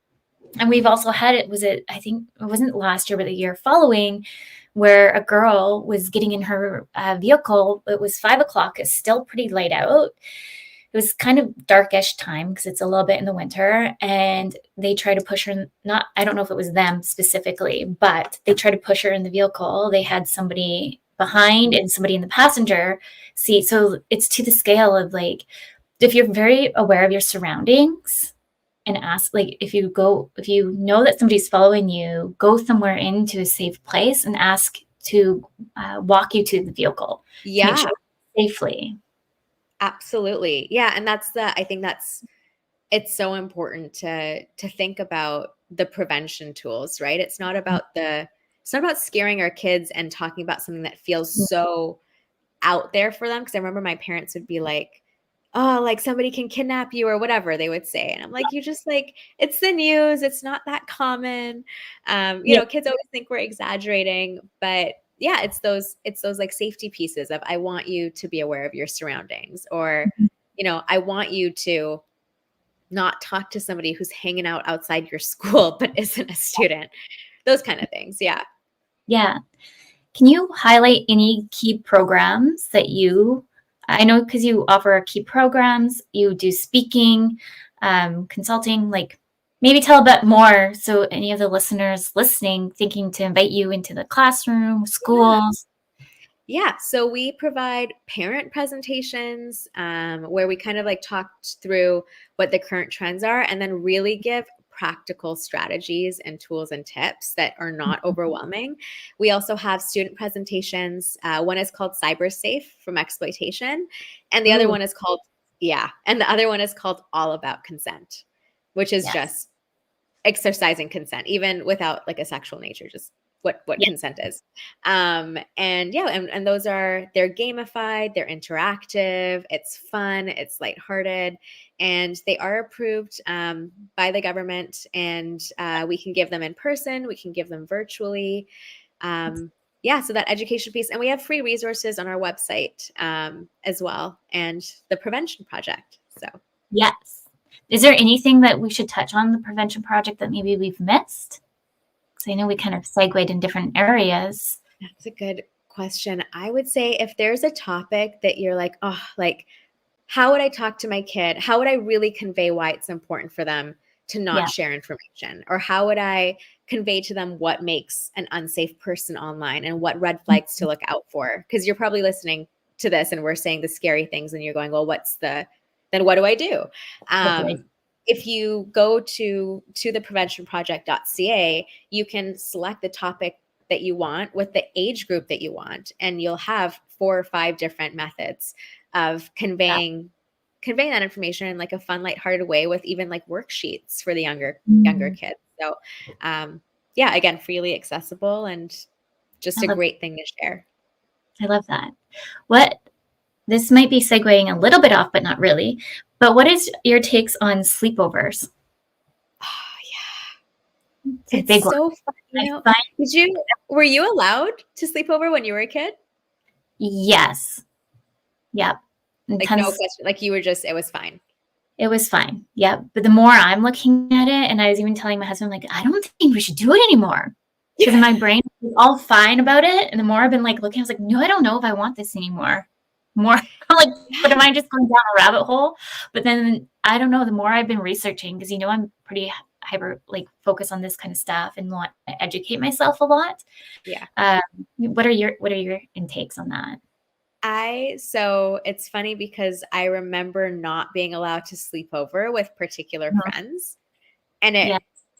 we've also had I think it wasn't last year, but the year following, where a girl was getting in her vehicle. It was 5 o'clock. It's still pretty light out. It was kind of darkish time because it's a little bit in the winter, and they tried to push her. I don't know if it was them specifically, but they tried to push her in the vehicle. They had somebody behind and somebody in the passenger seat. So it's to the scale of, like, if you're very aware of your surroundings and ask, like, if you know that somebody's following you, go somewhere into a safe place and ask to walk you to the vehicle. Yeah. To make sure safely. Absolutely. Yeah. And I think it's so important to think about the prevention tools, right? It's not about scaring our kids and talking about something that feels so out there for them. Cause I remember my parents would be like, oh, like somebody can kidnap you or whatever they would say. And I'm like, you just like, it's the news. It's not that common. Kids always think we're exaggerating, but yeah, it's those like safety pieces of, I want you to be aware of your surroundings, or, I want you to not talk to somebody who's hanging out outside your school, but isn't a student, those kind of things. Yeah. Yeah. Can you highlight any key programs that I know, because you offer key programs, you do speaking, consulting, like, maybe tell a bit more so any of the listeners listening thinking to invite you into the classroom, schools. Yeah. So we provide parent presentations where we kind of like talked through what the current trends are, and then really give practical strategies and tools and tips that are not overwhelming. We also have student presentations. One is called Cyber Safe from Exploitation, and the other one is called All About Consent, which is just exercising consent, even without like a sexual nature, just what consent is. And they're gamified, they're interactive, it's fun, it's lighthearted, and they are approved by the government, and we can give them in person, we can give them virtually. So that education piece. And we have free resources on our website as well, and the Prevention Project. So yes. Is there anything that we should touch on the Prevention Project that maybe we've missed? Because I know we kind of segued in different areas. That's a good question. I would say if there's a topic that you're like, oh, like, how would I talk to my kid? How would I really convey why it's important for them to not share information? Or how would I convey to them what makes an unsafe person online and what red flags to look out for? Because you're probably listening to this and we're saying the scary things and you're going, well, then what do I do? If you go to thepreventionproject.ca, you can select the topic that you want with the age group that you want, and you'll have 4 or 5 different methods of conveying that information in like a fun, lighthearted way, with even like worksheets for the younger kids. So again, freely accessible and just a great thing to share. I love that. This might be segueing a little bit off, but not really. But what is your takes on sleepovers? Oh, yeah. It's so fun. Were you allowed to sleep over when you were a kid? Yes. Yep. Like, no question. Like, it was fine. It was fine. Yep. But the more I'm looking at it, and I was even telling my husband, like, I don't think we should do it anymore. Because in my brain, was all fine about it. And the more I've been like looking, I was like, no, I don't know if I want this anymore. I'm like, but am I just going down a rabbit hole? But then I don't know, the more I've been researching, because I'm pretty hyper focused on this kind of stuff and want to educate myself a lot. Yeah. What are your intakes on that? So it's funny because I remember not being allowed to sleep over with particular friends. And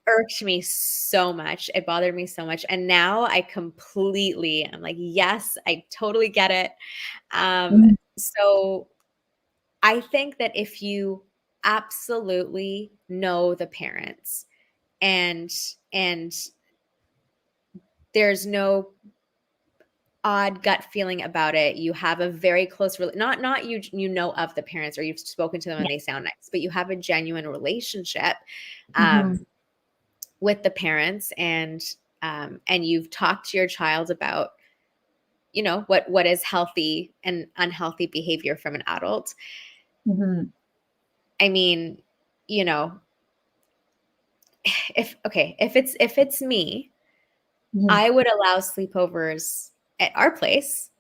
irked me so much. It bothered me so much. And now I'm like, yes, I totally get it. Mhm. So I think that if you absolutely know the parents and and there's no odd gut feeling about it, you have a very close not you know of the parents or you've spoken to them and Yeah. they sound nice, but you have a genuine relationship Mhm. with the parents, and you've talked to your child about what is healthy and unhealthy behavior from an adult. Mhm. I mean, you know, if it's me, Mhm. I would allow sleepovers at our place,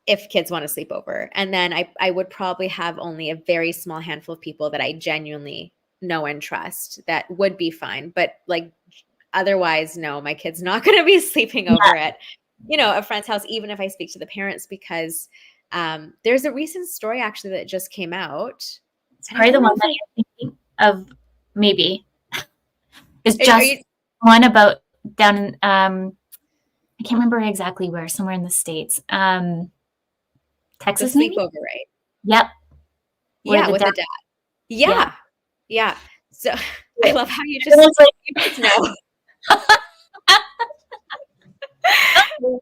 if kids want to sleep over. And then I would probably have only a very small handful of people that I genuinely know and trust that would be fine. But like otherwise, no, my kid's not going to be sleeping over Yeah. at, a friend's house, even if I speak to the parents, because there's a recent story actually that just came out. It's And I probably the don't one know if that you're thinking of, maybe. It's are just you one about down in, I can't remember exactly where, somewhere in the States. the Texas, maybe? sleepover, right? Yep. Where Yeah, the with dad, the dad. yeah. Yeah. Yeah. So I Yeah. love how Everyone's you just know. like,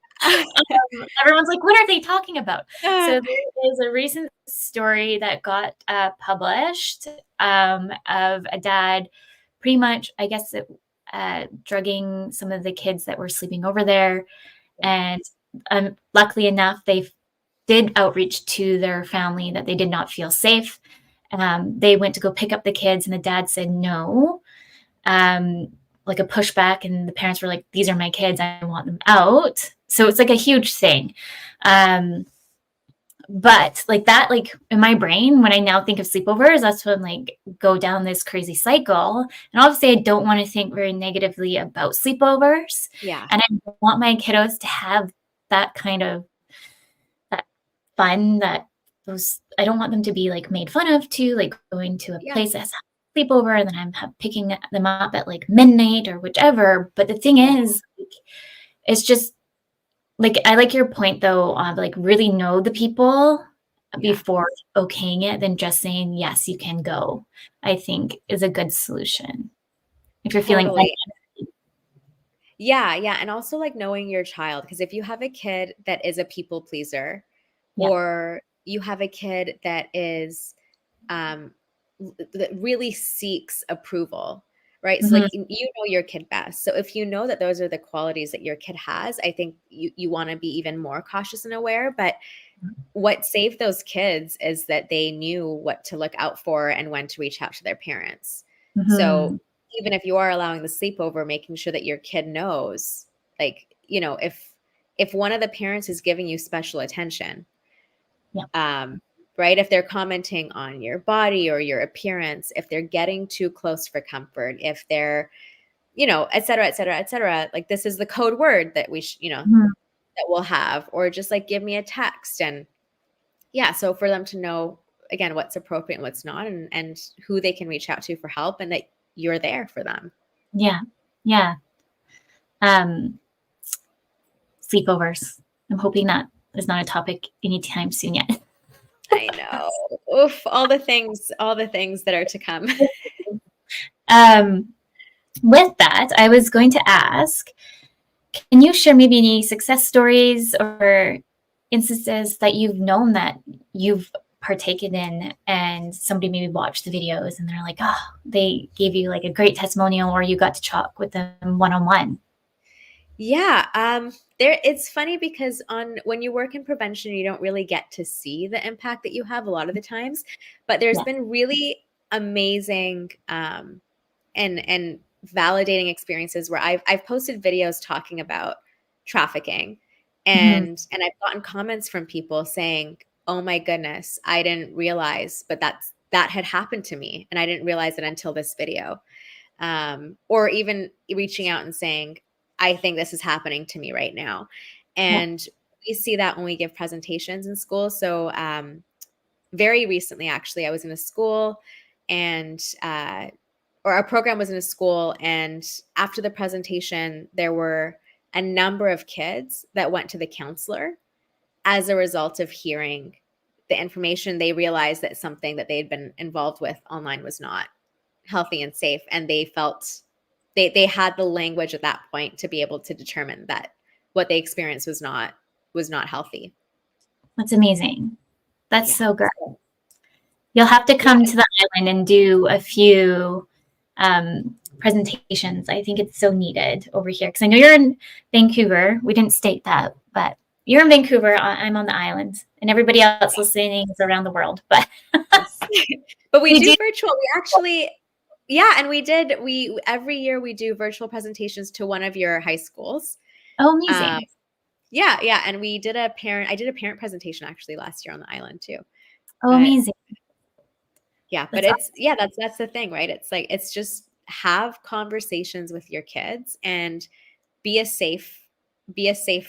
everyone's like, what are they talking about? So Uh, there is a recent story that got published, of a dad pretty much, I guess, drugging some of the kids that were sleeping over there. And luckily enough, they did outreach to their family that they did not feel safe. They went to go pick up the kids, and the dad said no, um, like a pushback, and the parents were like, "These are my kids. I want them out." So it's like a huge thing. Um, but like that, like in my brain, when I now think of sleepovers, that's when like go down this crazy cycle. And obviously, I don't want to think very negatively about sleepovers, yeah. and I want my kiddos to have that kind of that fun, that those, I don't want them to be like made fun of too, like going to a Yeah. place that's sleepover and then picking them up at like midnight or whichever. But the thing Yeah. is, like, it's just like, I like your point though, on like really know the people Yeah. before okaying it, than just saying yes, you can go, I think is a good solution if you're feeling Totally. Yeah, yeah, and also, like, knowing your child, because if you have a kid that is a people pleaser, yeah. or you have a kid that is, that really seeks approval, right? So, Mhm. like, you know your kid best. So if you know that those are the qualities that your kid has, I think you wanna be even more cautious and aware, but what saved those kids is that they knew what to look out for and when to reach out to their parents. So Mhm. even if you are allowing the sleepover, making sure that your kid knows, like, if one of the parents is giving you special attention, Yeah. um, right? If they're commenting on your body or your appearance, if they're getting too close for comfort, if they're, et cetera, et cetera, et cetera, like this is the code word that Mhm. that we'll have, or just like give me a text. And yeah, so for them to know, again, what's appropriate and what's not, and who they can reach out to for help, and that you're there for them. Yeah. Yeah. Um, Sleepovers. I'm hoping that is not a topic anytime soon yet. I know. Oof, all the things that are to come. Um, with that, I was going to ask, can you share maybe any success stories or instances that you've known that you've partaken in, and somebody maybe watched the videos and they're like, oh, they gave you like a great testimonial, or you got to talk with them one on one? Yeah, it's funny because on when you work in prevention, you don't really get to see the impact that you have a lot of the times, but there's Yeah. been really amazing and validating experiences where I've posted videos talking about trafficking, Hmm. and I've gotten comments from people saying, "Oh my goodness, I didn't realize, but that had happened to me, and I didn't realize it until this video." Or even reaching out and saying, I think this is happening to me right now. Yeah. And we see that when we give presentations in school. So very recently, actually, I was in a school, and or our program was in a school, and after the presentation, there were a number of kids that went to the counselor as a result of hearing the information. They realized that something that they had been involved with online was not healthy and safe, and they felt they had the language at that point to be able to determine that what they experienced was not healthy. That's amazing. That's Yeah. so good. You'll have to come to the island and do a few presentations. I think it's so needed over here, because I know you're in Vancouver. We didn't state that, but you're in Vancouver. I'm on the island, and everybody else listening is around the world. But but we do virtual. We actually, and we every year we do virtual presentations to one of your high schools. Oh, amazing. Yeah, and I did a parent presentation actually last year on the island too. Oh, amazing. Yeah, but that's the thing, right? It's like, it's just have conversations with your kids and be a safe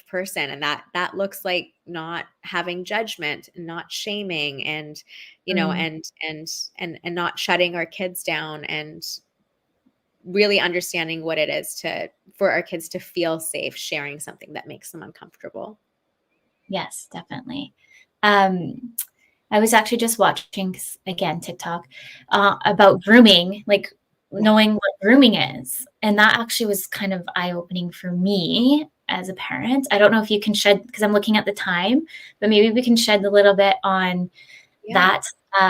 person, and that looks like not having judgment and not shaming, and and not shutting our kids down, and really understanding what it is for our kids to feel safe sharing something that makes them uncomfortable. Yes, definitely. I was actually just watching, again, TikTok, about grooming, like knowing what grooming is. And that actually was kind of eye-opening for me as a parent. I don't know if you can shed, because I'm looking at the time, but maybe we can shed a little bit on that,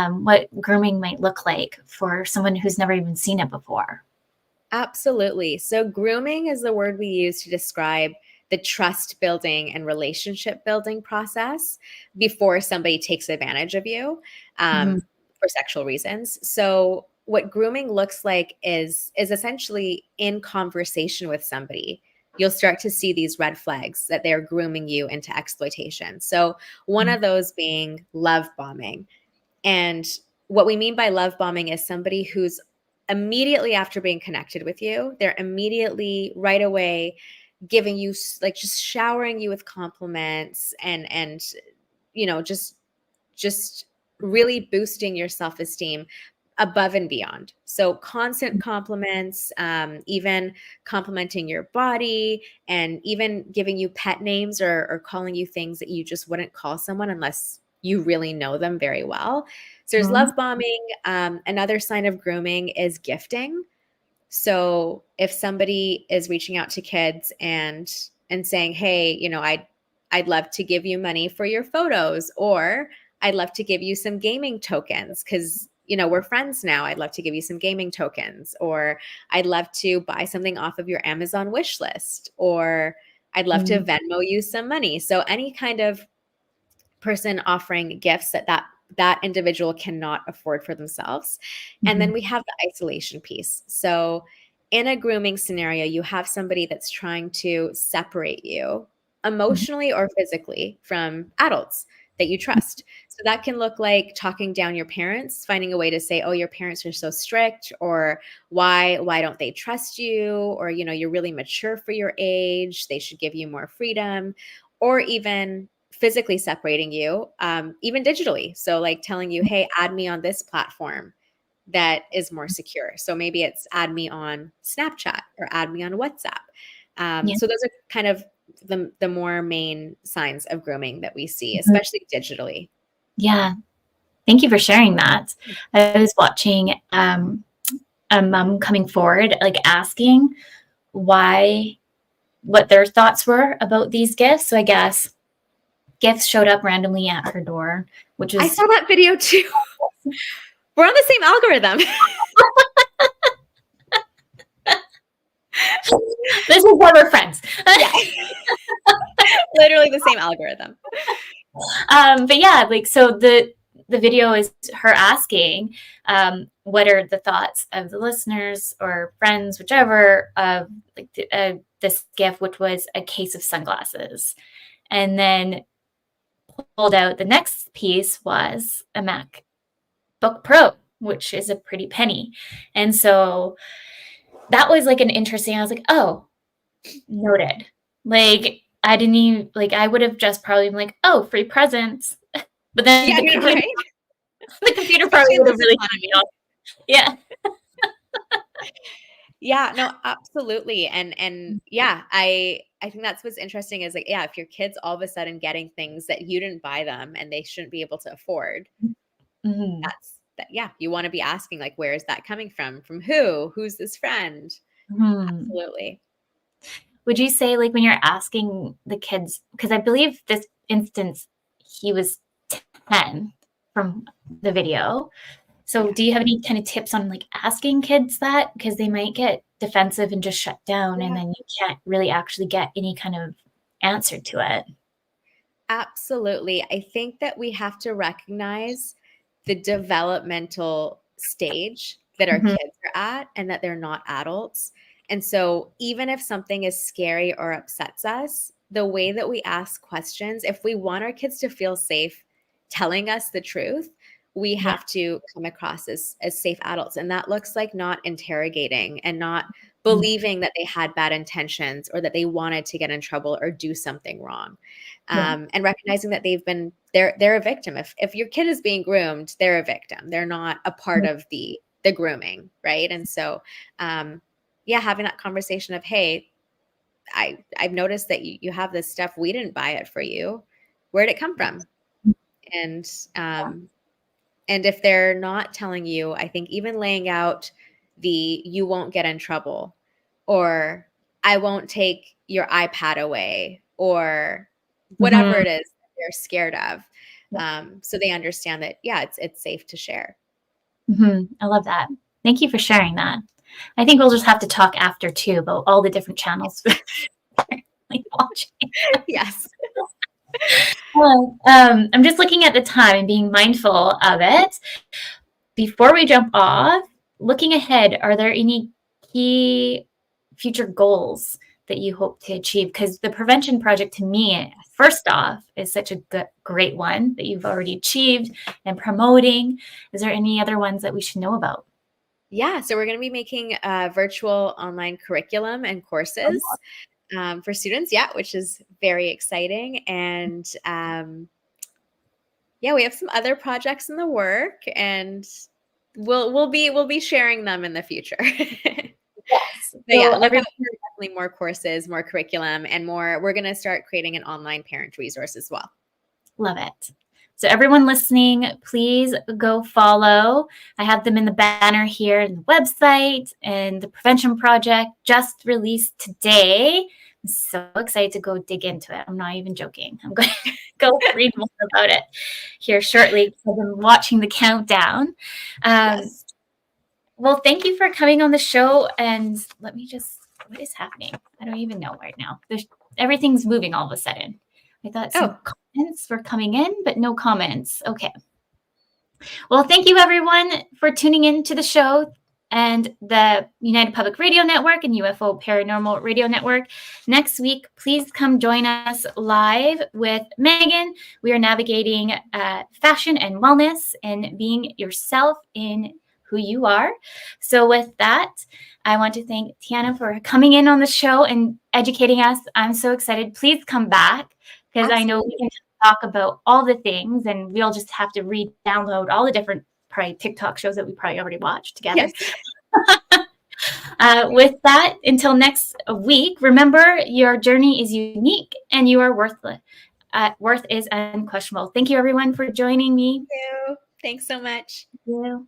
what grooming might look like for someone who's never even seen it before. Absolutely. So grooming is the word we use to describe the trust building and relationship building process before somebody takes advantage of you for sexual reasons. So what grooming looks like is essentially in conversation with somebody, you'll start to see these red flags that they're grooming you into exploitation. So one of those being love bombing. And what we mean by love bombing is somebody who's immediately after being connected with you, they're immediately right away giving you, like, just showering you with compliments, and just really boosting your self-esteem above and beyond. So constant compliments, even complimenting your body, and even giving you pet names, or calling you things that you just wouldn't call someone unless you really know them very well. So there's love bombing. Another sign of grooming is gifting. So if somebody is reaching out to kids and saying, hey, I'd love to give you money for your photos, or I'd love to give you some gaming tokens because, we're friends now. I'd love to give you some gaming tokens, or I'd love to buy something off of your Amazon wish list, or I'd love to Venmo you some money. So any kind of person offering gifts that individual cannot afford for themselves. And then we have the isolation piece. So in a grooming scenario, you have somebody that's trying to separate you emotionally or physically from adults that you trust. So that can look like talking down your parents, finding a way to say, oh, your parents are so strict, or why don't they trust you? Or, you're really mature for your age. They should give you more freedom. Or even physically separating you, even digitally. So like telling you, hey, add me on this platform that is more secure. So maybe it's add me on Snapchat or add me on WhatsApp. So those are kind of the more main signs of grooming that we see, especially digitally. Yeah. Thank you for sharing that. I was watching a mom coming forward, like asking what their thoughts were about these gifts. So I guess gifts showed up randomly at her door, which was... I saw that video too. We're on the same algorithm. This is why we're friends. Yeah. Literally the same algorithm. But yeah, like, so the video is her asking, what are the thoughts of the listeners or friends, whichever, of like this gift, which was a case of sunglasses. And then pulled out the next piece was a MacBook Pro, which is a pretty penny. And so that was like an interesting, I was like, oh, noted. Like, I didn't even, like, I would have just probably been like, oh, free presents. But then the computer probably would have really had me off. Yeah. Yeah, no, absolutely. And yeah, I think that's what's interesting is like, yeah, if your kids all of a sudden getting things that you didn't buy them and they shouldn't be able to afford, Mhm. that's that yeah, you want to be asking like, where is that coming from? From who? Who's this friend? Mhm. Absolutely. Would you say, like, when you're asking the kids, because I believe this instance, he was 10 from the video. So Yeah. do you have any kind of tips on, like, asking kids that? Because they might get defensive and just shut down, and Yeah. then you can't really actually get any kind of answer to it. Absolutely. I think that we have to recognize the developmental stage that our Mhm. kids are at and that they're not adults. And so, even if something is scary or upsets us, the way that we ask questions, if we want our kids to feel safe telling us the truth, we Yeah. have to come across as safe adults. And that looks like not interrogating and not Mhm. believing that they had bad intentions or that they wanted to get in trouble or do something wrong, Yeah. and recognizing that they're a victim. If your kid is being groomed, they're a victim. They're not a part Yeah. of the grooming, right? And so, yeah, having that conversation of, hey, I've noticed that you have this stuff. We didn't buy it for you. Where'd it come from? And um, and if they're not telling you, I think even laying out the you won't get in trouble or I won't take your iPad away or whatever Mhm. it is that they're scared of. Yeah. So they understand that, yeah, it's safe to share. Mhm. I love that. Thank you for sharing that. I think we'll just have to talk after too about all the different channels like watching. Yes. Well, I'm just looking at the time and being mindful of it. Before we jump off, looking ahead, are there any key future goals that you hope to achieve? Because the prevention project to me, first off, is such a great one that you've already achieved and promoting. Is there any other ones that we should know about? Yeah. So we're going to be making a virtual online curriculum and courses for students. Yeah, which is very exciting. And yeah, we have some other projects in the work, and we'll be sharing them in the future. Yes. But yeah, So look every out for definitely more courses, more curriculum, and more. We're going to start creating an online parent resource as well. Love it. So everyone listening, please go follow. I have them in the banner here in the website, and the prevention project just released today. I'm so excited to go dig into it. I'm not even joking. I'm going to go read more about it here shortly because I'm watching the countdown. Um, Yes. well, thank you for coming on the show. And let me just, what is happening? I don't even know right now. Everything's moving all of a sudden. I thought Oh, some comments were coming in, but no comments. Okay. Well, thank you everyone for tuning in to the show and the United Public Radio Network and UFO Paranormal Radio Network. Next week, please come join us live with Megan. We are navigating fashion and wellness and being yourself in who you are. So with that, I want to thank Tiana for coming in on the show and educating us. I'm so excited. Please come back because I know we absolutely. can talk about all the things and we'll just have to re-download all the different probably TikTok shows that we probably already watched together. Yes. With that, until next week, remember your journey is unique and you are worthless. Worth is unquestionable. Thank you everyone for joining me. Thank you. Thanks so much. Thank you.